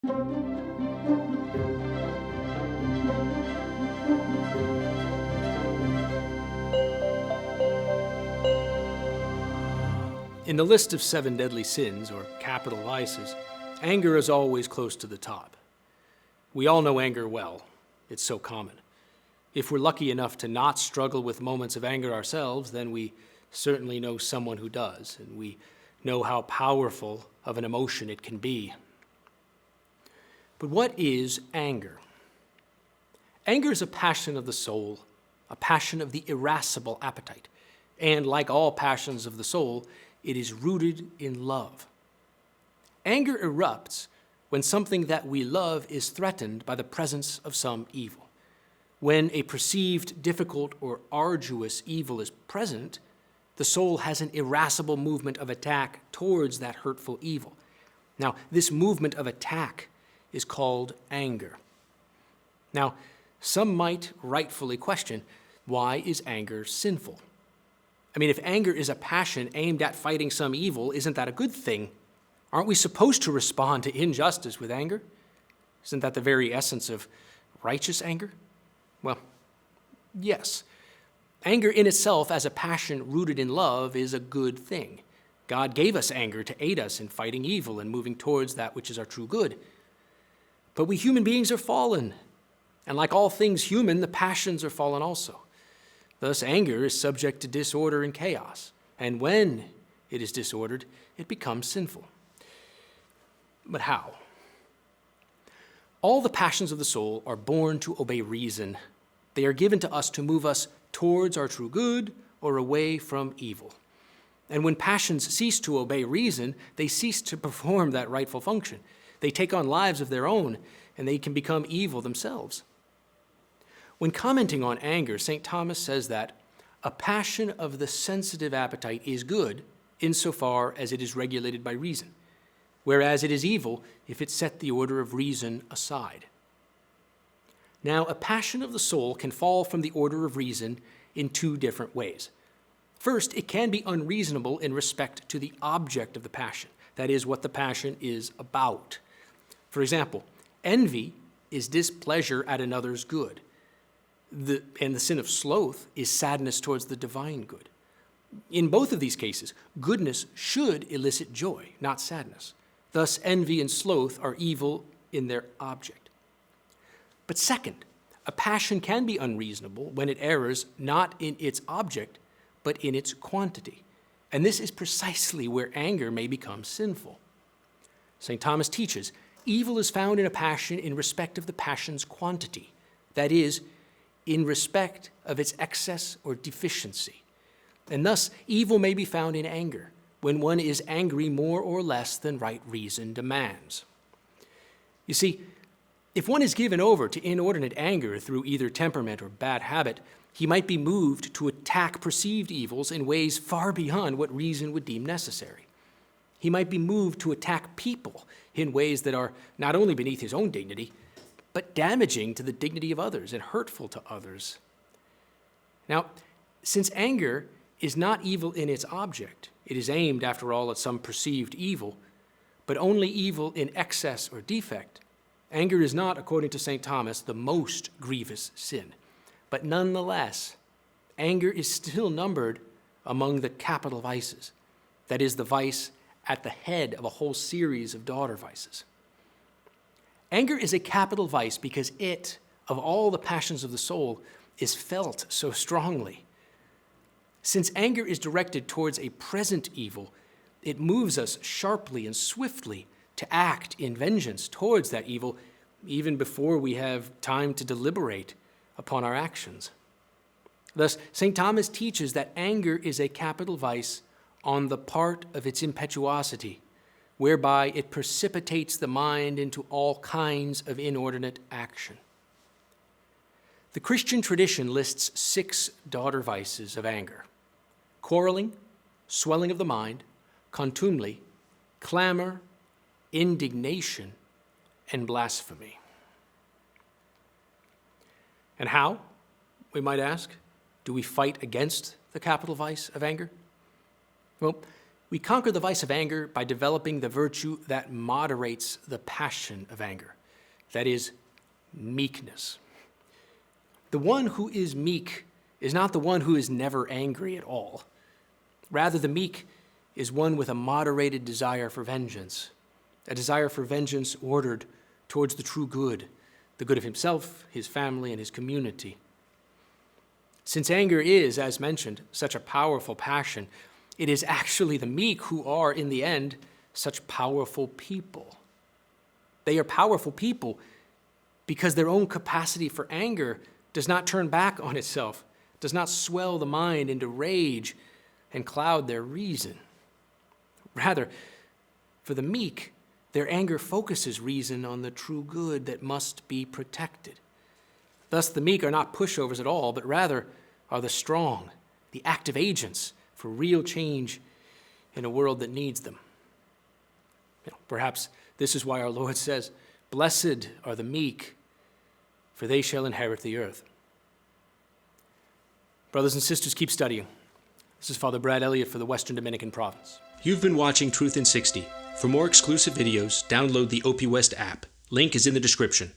In the list of 7 deadly sins, or capital vices, anger is always close to the top. We all know anger well. It's so common. If we're lucky enough to not struggle with moments of anger ourselves, then we certainly know someone who does, and we know how powerful of an emotion it can be. But what is anger? Anger is a passion of the soul, a passion of the irascible appetite, and like all passions of the soul, it is rooted in love. Anger erupts when something that we love is threatened by the presence of some evil. When a perceived difficult or arduous evil is present, the soul has an irascible movement of attack towards that hurtful evil. Now, this movement of attack is called anger. Now, some might rightfully question, why is anger sinful? I mean, if anger is a passion aimed at fighting some evil, isn't that a good thing? Aren't we supposed to respond to injustice with anger? Isn't that the very essence of righteous anger? Well, yes. Anger in itself as a passion rooted in love is a good thing. God gave us anger to aid us in fighting evil and moving towards that which is our true good. But we human beings are fallen. And like all things human, the passions are fallen also. Thus, anger is subject to disorder and chaos. And when it is disordered, it becomes sinful. But how? All the passions of the soul are born to obey reason. They are given to us to move us towards our true good or away from evil. And when passions cease to obey reason, they cease to perform that rightful function. They take on lives of their own, and they can become evil themselves. When commenting on anger, St. Thomas says that a passion of the sensitive appetite is good insofar as it is regulated by reason, whereas it is evil if it set the order of reason aside. Now, a passion of the soul can fall from the order of reason in 2 different ways. First, it can be unreasonable in respect to the object of the passion, that is, what the passion is about. For example, envy is displeasure at another's good. And the sin of sloth is sadness towards the divine good. In both of these cases, goodness should elicit joy, not sadness. Thus, envy and sloth are evil in their object. But second, a passion can be unreasonable when it errs not in its object, but in its quantity. And this is precisely where anger may become sinful. St. Thomas teaches, evil is found in a passion in respect of the passion's quantity, that is, in respect of its excess or deficiency. And thus, evil may be found in anger, when one is angry more or less than right reason demands. You see, if one is given over to inordinate anger through either temperament or bad habit, he might be moved to attack perceived evils in ways far beyond what reason would deem necessary. He might be moved to attack people in ways that are not only beneath his own dignity, but damaging to the dignity of others and hurtful to others. Now, since anger is not evil in its object, it is aimed, after all, at some perceived evil, but only evil in excess or defect, anger is not, according to St. Thomas, the most grievous sin. But nonetheless, anger is still numbered among the capital vices, that is, the vice at the head of a whole series of daughter vices. Anger is a capital vice because it, of all the passions of the soul, is felt so strongly. Since anger is directed towards a present evil, it moves us sharply and swiftly to act in vengeance towards that evil, even before we have time to deliberate upon our actions. Thus, St. Thomas teaches that anger is a capital vice on the part of its impetuosity, whereby it precipitates the mind into all kinds of inordinate action. The Christian tradition lists 6 daughter vices of anger: quarreling, swelling of the mind, contumely, clamor, indignation, and blasphemy. And how, we might ask, do we fight against the capital vice of anger? Well, We conquer the vice of anger by developing the virtue that moderates the passion of anger. That is, meekness. The one who is meek is not the one who is never angry at all. Rather, the meek is one with a moderated desire for vengeance, a desire for vengeance ordered towards the true good, the good of himself, his family, and his community. Since anger is, as mentioned, such a powerful passion, it is actually the meek who are, in the end, such powerful people. They are powerful people because their own capacity for anger does not turn back on itself, does not swell the mind into rage and cloud their reason. Rather, for the meek, their anger focuses reason on the true good that must be protected. Thus, the meek are not pushovers at all, but rather are the strong, the active agents for real change in a world that needs them. Perhaps this is why our Lord says, "Blessed are the meek, for they shall inherit the earth." Brothers and sisters, keep studying. This is Father Brad Elliott for the Western Dominican Province. You've been watching Truth in 60. For more exclusive videos, download the OPwest app. Link is in the description.